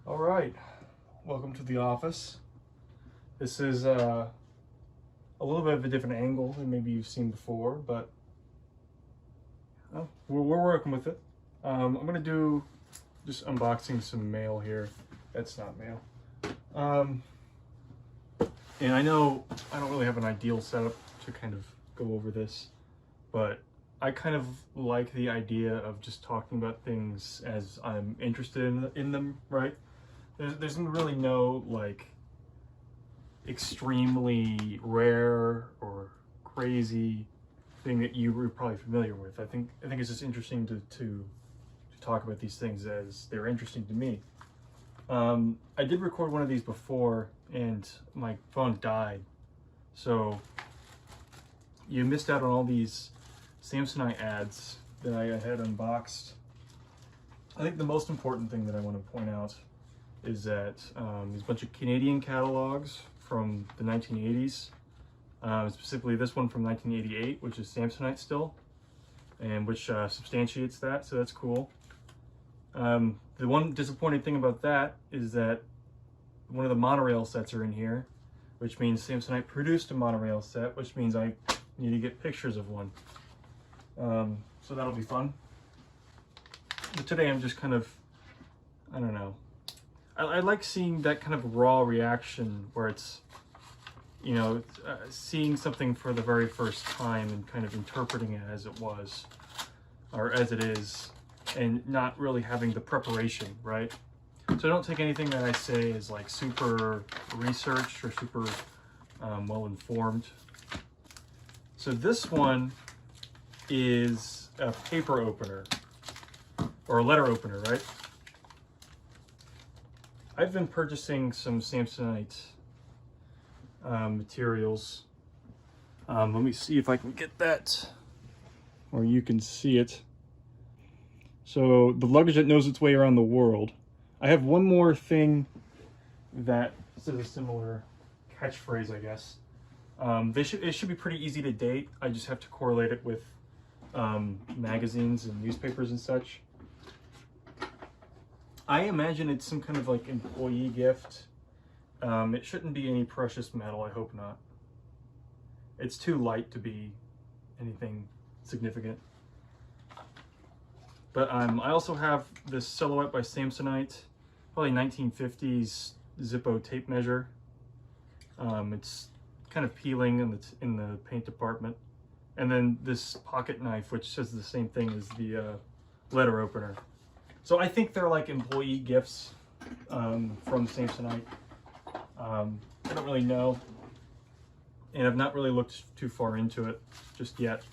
All right, welcome to the office. This is a little bit of a different angle than maybe you've seen before, but we're working with it. I'm gonna do just unboxing some mail here. That's not mail. And I know I don't really have an ideal setup to kind of go over this, but I kind of like the idea of just talking about things as I'm interested in them, right? There's really no like extremely rare or crazy thing that you were probably familiar with. I think it's just interesting to talk about these things as they're interesting to me. I did record one of these before and my phone died, so you missed out on all these Samsonite ads that I had unboxed. I think the most important thing that I want to point out is that there's a bunch of Canadian catalogs from the 1980s, specifically this one from 1988, which is Samsonite still, and which substantiates that, so that's cool. The one disappointing thing about that is that one of the monorail sets are in here, which means Samsonite produced a monorail set, which means I need to get pictures of one. So that'll be fun. But today I'm just kind of, I don't know. I like seeing that kind of raw reaction where it's, you know, seeing something for the very first time and kind of interpreting it as it was, or as it is, and not really having the preparation, right? So don't take anything that I say as like super researched or super well informed. So this one is a paper opener, or a letter opener, right? I've been purchasing some Samsonite materials. Let me see if I can get that, or you can see it. So the luggage that knows its way around the world. I have one more thing that says a similar catchphrase, I guess. It should be pretty easy to date. I just have to correlate it with magazines and newspapers and such. I imagine it's some kind of like employee gift. It shouldn't be any precious metal, I hope not. It's too light to be anything significant. But I also have this Silhouette by Samsonite, probably 1950s Zippo tape measure. It's kind of peeling in the paint department. And then this pocket knife, which says the same thing as the letter opener. So I think they're like employee gifts from Samsonite. I don't really know, and I've not really looked too far into it just yet.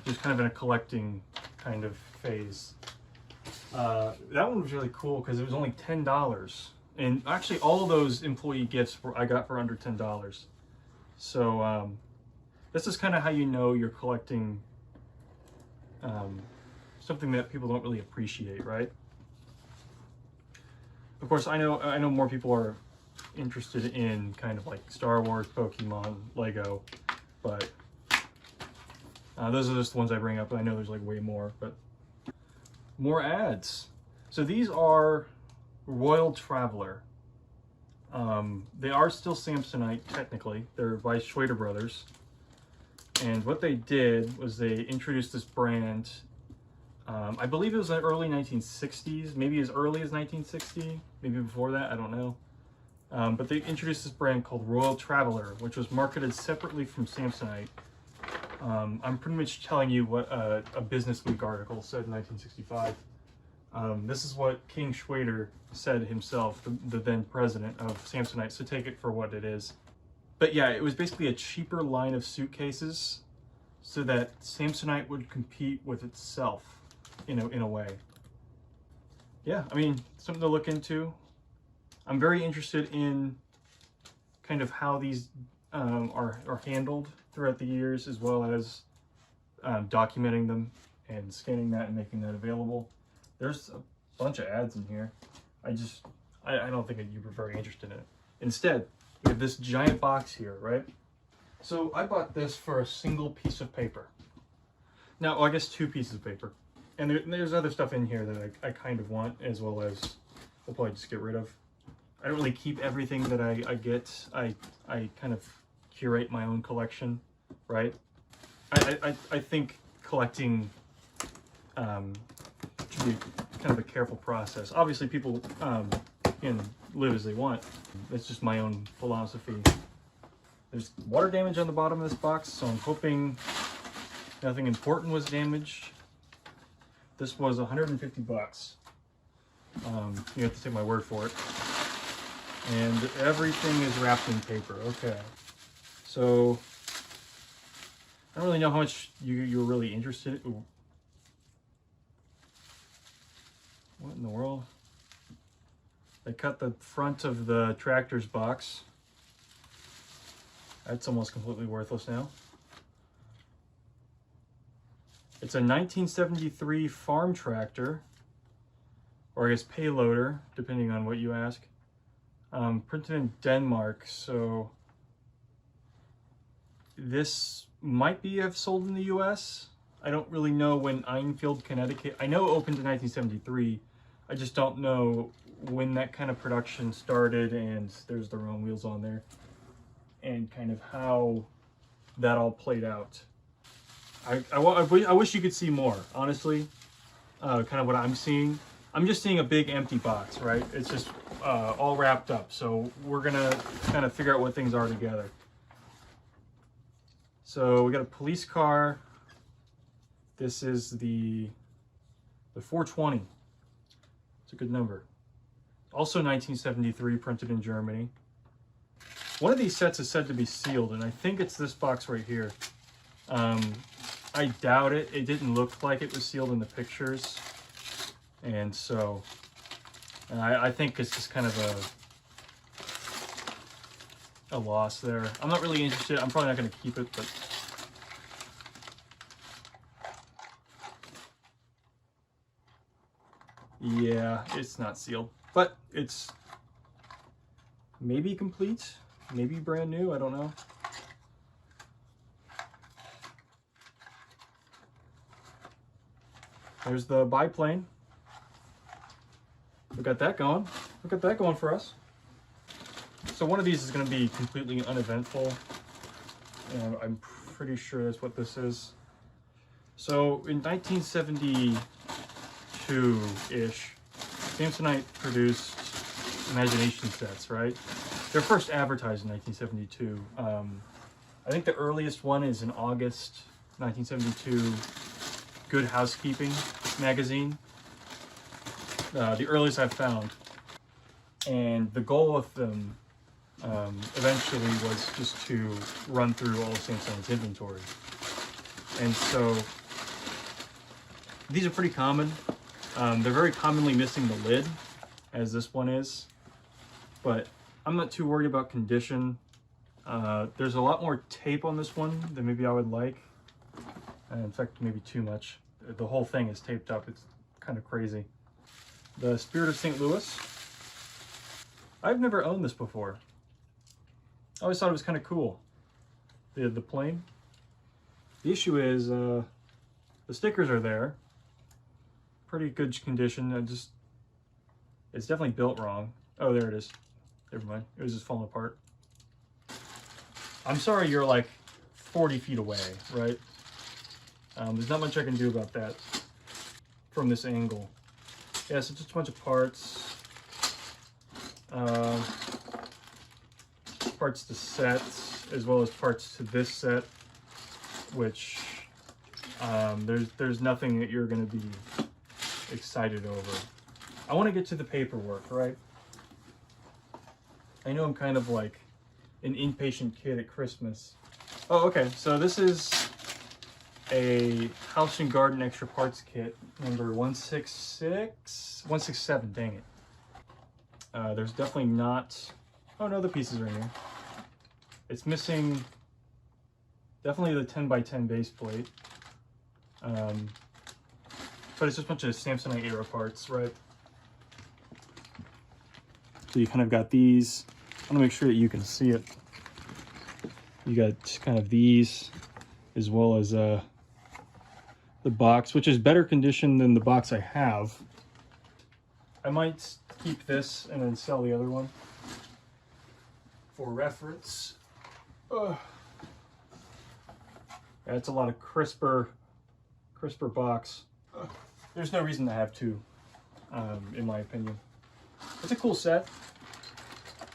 Just kind of in a collecting kind of phase. That one was really cool because it was only $10, and actually all of those employee gifts I got for under $10. So this is kind of how you know you're collecting something that people don't really appreciate, right? Of course, I know more people are interested in kind of like Star Wars, Pokemon, Lego, but those are just the ones I bring up. I know there's like way more, but more ads. So these are Royal Traveler. They are still Samsonite technically. They're by Schwader Brothers. And what they did was they introduced this brand. I believe it was in the early 1960s, maybe as early as 1960, maybe before that, I don't know. But they introduced this brand called Royal Traveler, which was marketed separately from Samsonite. I'm pretty much telling you what a Business Week article said in 1965. This is what King Schwader said himself, the then president of Samsonite, so take it for what it is. But yeah, it was basically a cheaper line of suitcases so that Samsonite would compete with itself in a way. Yeah, I mean, something to look into. I'm very interested in kind of how these are handled throughout the years, as well as documenting them and scanning that and making that available. There's a bunch of ads in here. I don't think that you were very interested in it. Instead, we have this giant box here, right? So I bought this for a single piece of paper. Now, well, I guess 2 pieces of paper. And there's other stuff in here that I kind of want, as well as we'll probably just get rid of. I don't really keep everything that I get. I kind of curate my own collection, right? I think collecting should be kind of a careful process. Obviously, people can live as they want. It's just my own philosophy. There's water damage on the bottom of this box, so I'm hoping nothing important was damaged. This was 150 bucks. You have to take my word for it. And everything is wrapped in paper. Okay. So I don't really know how much you're really interested. Ooh. What in the world? They cut the front of the tractor's box. That's almost completely worthless now. It's a 1973 farm tractor, or I guess payloader, depending on what you ask. Printed in Denmark, so this might be have sold in the US. I don't really know when Enfield, Connecticut. I know it opened in 1973. I just don't know when that kind of production started, and there's the Rome wheels on there, and kind of how that all played out. I wish you could see more, honestly, kind of what I'm seeing. I'm just seeing a big empty box, right? It's just all wrapped up. So we're gonna kind of figure out what things are together. So we got a police car. This is the 420. It's a good number. Also 1973, printed in Germany. One of these sets is said to be sealed, and I think it's this box right here. I doubt it. It didn't look like it was sealed in the pictures. And so I think it's just kind of a loss there. I'm not really interested. I'm probably not going to keep it, but yeah, it's not sealed, but it's maybe complete, maybe brand new. I don't know. There's the biplane. We got that going. We got that going for us. So one of these is going to be completely uneventful, and I'm pretty sure that's what this is. So in 1972-ish, Samsonite produced imagination sets, right? They're first advertised in 1972. I think the earliest one is in August 1972, Good Housekeeping magazine. The earliest I've found. And the goal of them eventually was just to run through all of Samsonite's inventory. And so these are pretty common. They're very commonly missing the lid, as this one is. But I'm not too worried about condition. There's a lot more tape on this one than maybe I would like. In fact, maybe too much. The whole thing is taped up. It's kind of crazy. The Spirit of St. Louis. I've never owned this before. I always thought it was kind of cool. The plane. The issue is the stickers are there. Pretty good condition. It's definitely built wrong. Oh, there it is. Never mind. It was just falling apart. I'm sorry you're like 40 feet away, right? There's not much I can do about that from this angle. Yeah, so just a bunch of parts. Parts to set, as well as parts to this set, which there's nothing that you're going to be excited over. I want to get to the paperwork, right? I know I'm kind of like an impatient kid at Christmas. Oh, okay, so this is a House and Garden Extra Parts Kit, number 167, dang it. There's definitely not, oh no, the pieces are in here. It's missing definitely the 10x10 base plate. But it's just a bunch of Samsonite era parts, right? So you kind of got these. I want to make sure that you can see it. You got kind of these, as well as the box, which is better condition than the box I have. I might keep this and then sell the other one. for reference. That's a lot of crisper box. There's no reason to have two, in my opinion. It's a cool set.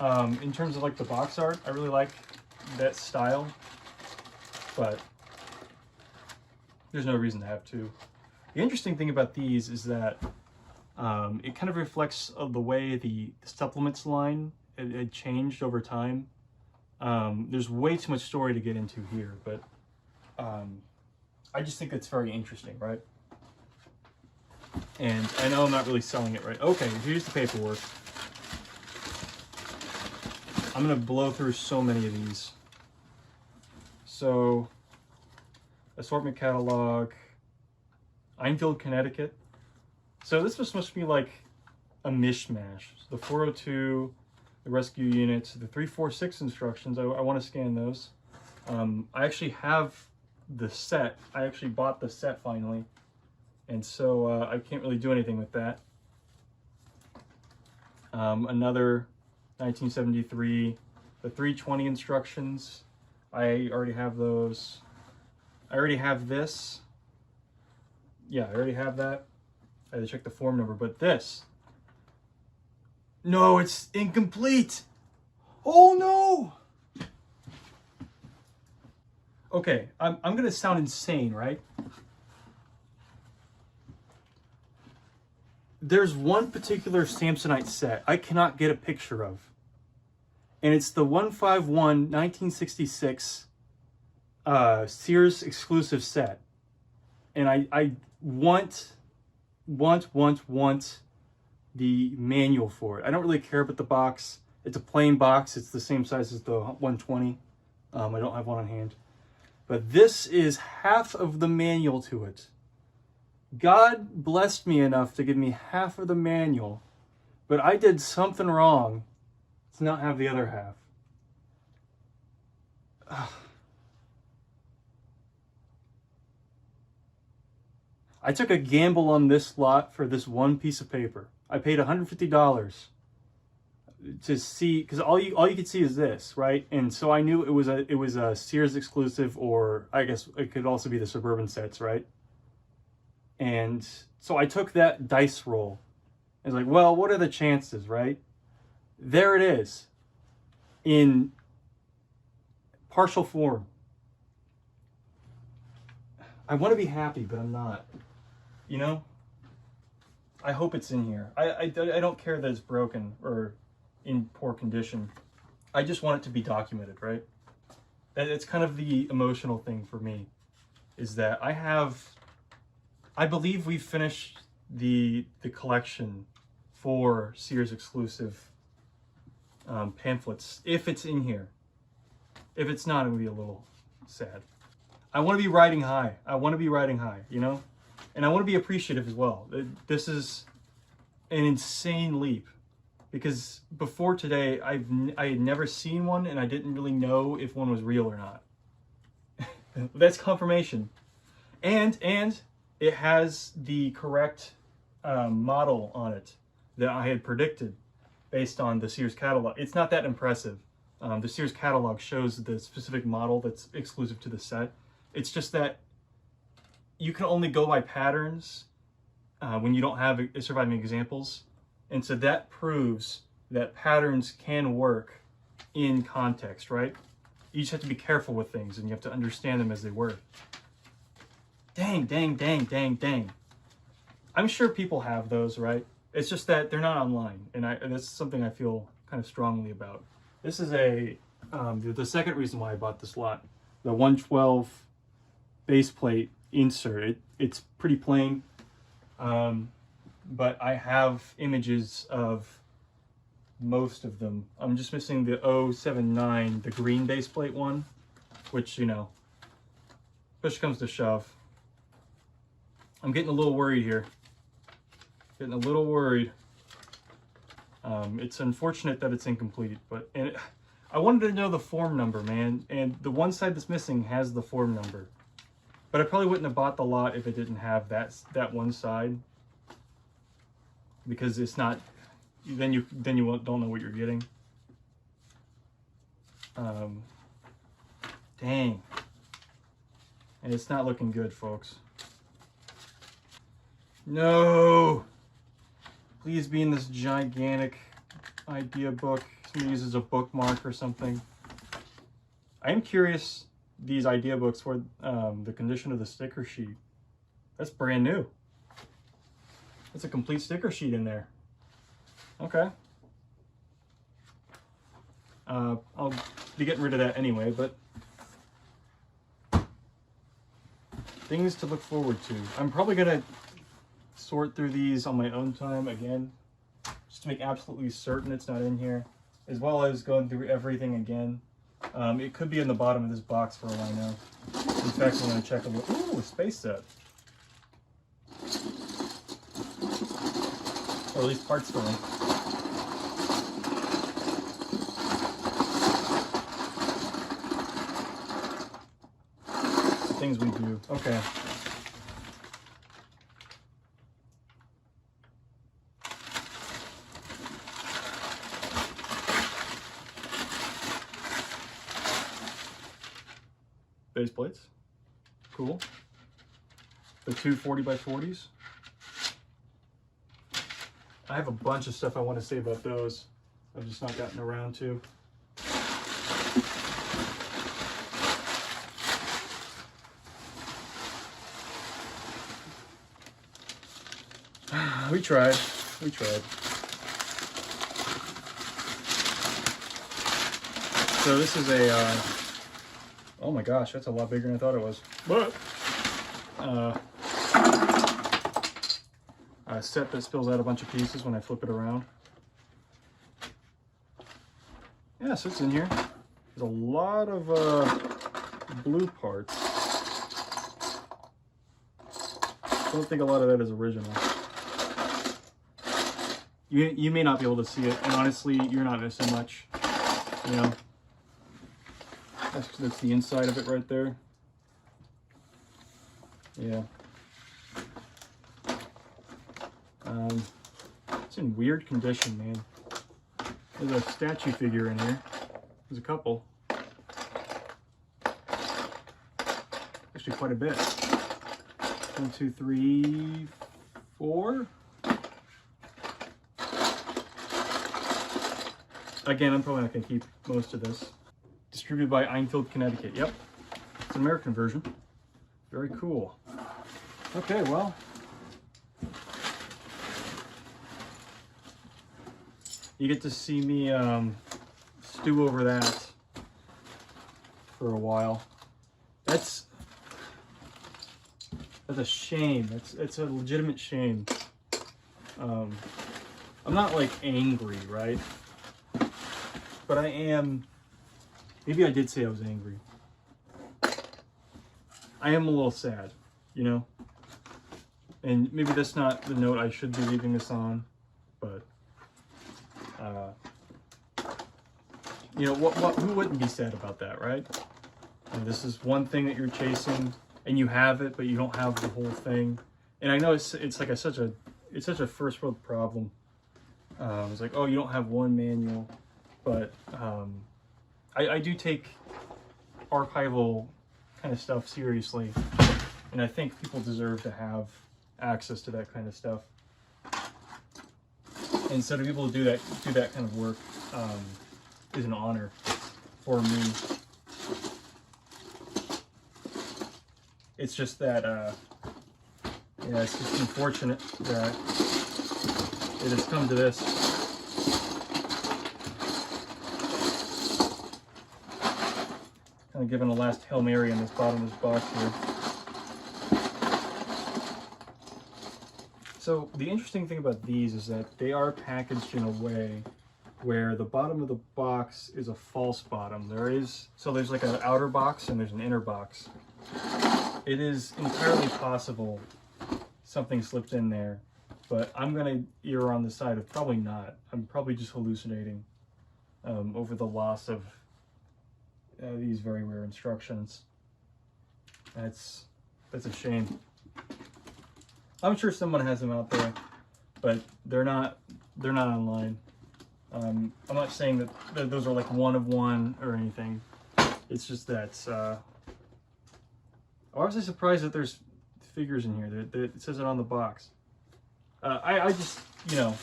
In terms of like the box art, I really like that style, but there's no reason to have two. The interesting thing about these is that it kind of reflects the way the supplements line it changed over time. There's way too much story to get into here, but I just think it's very interesting, right? And I know I'm not really selling it right. Okay, here's the paperwork. I'm gonna blow through so many of these. So, assortment catalog, Enfield, Connecticut. So this was supposed to be like a mishmash. So the 402, the rescue units, the 346 instructions. I want to scan those. I actually have the set. I actually bought the set finally, and so I can't really do anything with that. Another 1973, the 320 instructions. I already have those. I already have this. Yeah, I already have that. I had to check the form number, but this. No, it's incomplete. Oh no. Okay, I'm gonna sound insane, right? There's one particular Samsonite set I cannot get a picture of. And it's the 151 1966 Sears exclusive set. And I want the manual for it. I don't really care about the box. It's a plain box. It's the same size as the 120. I don't have one on hand. But this is half of the manual to it. God blessed me enough to give me half of the manual, but I did something wrong to not have the other half. Ugh. I took a gamble on this lot for this one piece of paper. I paid $150 to see, because all you could see is this, right? And so I knew it was a Sears exclusive, or I guess it could also be the Suburban sets, right? And so I took that dice roll. I was like, well, what are the chances, right? There it is, in partial form. I want to be happy, but I'm not. You know? I hope it's in here. I don't care that it's broken or in poor condition. I just want it to be documented, right? It's kind of the emotional thing for me, is that I believe we've finished the collection for Sears exclusive pamphlets, if it's in here. If it's not, it would be a little sad. I want to be riding high. I want to be riding high, you know? And I want to be appreciative as well. This is an insane leap, because before today, I had never seen one, and I didn't really know if one was real or not. That's confirmation. And it has the correct model on it that I had predicted based on the Sears catalog. It's not that impressive. The Sears catalog shows the specific model that's exclusive to the set. It's just that you can only go by patterns when you don't have surviving examples. And so that proves that patterns can work in context, right? You just have to be careful with things, and you have to understand them as they work. Dang. I'm sure people have those, right? It's just that they're not online, and that's something I feel kind of strongly about. This is the second reason why I bought this lot. The 112 base plate insert. It's pretty plain, but I have images of most of them. I'm just missing the 079, the green base plate one, which, you know, push comes to shove. I'm getting a little worried here. Getting a little worried. It's unfortunate that it's incomplete, but I wanted to know the form number, man. And the one side that's missing has the form number. But I probably wouldn't have bought the lot if it didn't have that one side, because it's not. Then you don't know what you're getting. Dang. And it's not looking good, folks. No! Please be in this gigantic idea book. Somebody uses a bookmark or something. I am curious, these idea books, for the condition of the sticker sheet. That's brand new. That's a complete sticker sheet in there. Okay. I'll be getting rid of that anyway, but things to look forward to. I'm probably gonna sort through these on my own time again, just to make absolutely certain it's not in here, as well as going through everything again. It could be in the bottom of this box for all I know. In fact, I'm gonna check a little. Ooh, a space set. Or at least parts for them. The things we do. Okay. Base plates. Cool. The two 40x40s. I have a bunch of stuff I want to say about those. I've just not gotten around to. We tried. We tried. So this is a, oh my gosh, that's a lot bigger than I thought it was. But, a set that spills out a bunch of pieces when I flip it around. Yeah, so it's in here. There's a lot of blue parts. I don't think a lot of that is original. You may not be able to see it, and honestly, you're not missing much. You know, that's the inside of it right there. Yeah. It's in weird condition, man. There's a statue figure in here. There's a couple. Actually, quite a bit. 1, 2, 3, 4. Again, I'm probably not going to keep most of this. Distributed by Enfield, Connecticut. Yep. It's an American version. Very cool. Okay, well. You get to see me stew over that for a while. That's a shame. It's a legitimate shame. I'm not like angry, right? But I am. Maybe I did say I was angry. I am a little sad, you know. And maybe that's not the note I should be leaving this on, but. You know, who wouldn't be sad about that, right? And this is one thing that you're chasing, and you have it, but you don't have the whole thing. And I know it's like such a first world problem. It's like, oh, you don't have one manual, but I do take archival kind of stuff seriously, and I think people deserve to have access to that kind of stuff. And so to be able to do that kind of work is an honor for me. It's just that, yeah, it's just unfortunate that it has come to this. Kind of giving a last Hail Mary in this bottom of this box here. So the interesting thing about these is that they are packaged in a way where the bottom of the box is a false bottom. So there's like an outer box and there's an inner box. It is entirely possible something slipped in there, but I'm gonna err on the side of probably not. I'm probably just hallucinating over the loss of these very rare instructions. That's a shame. I'm sure someone has them out there, but they're not online. I'm not saying that those are like one of one or anything. It's just that I was surprised that there's figures in here. It says it on the box. I just, you know,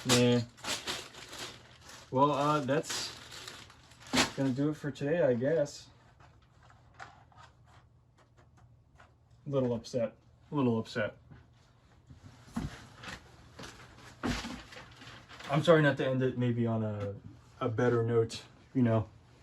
man. Well, that's gonna do it for today, I guess. A little upset. A little upset. I'm sorry not to end it maybe on a better note, you know.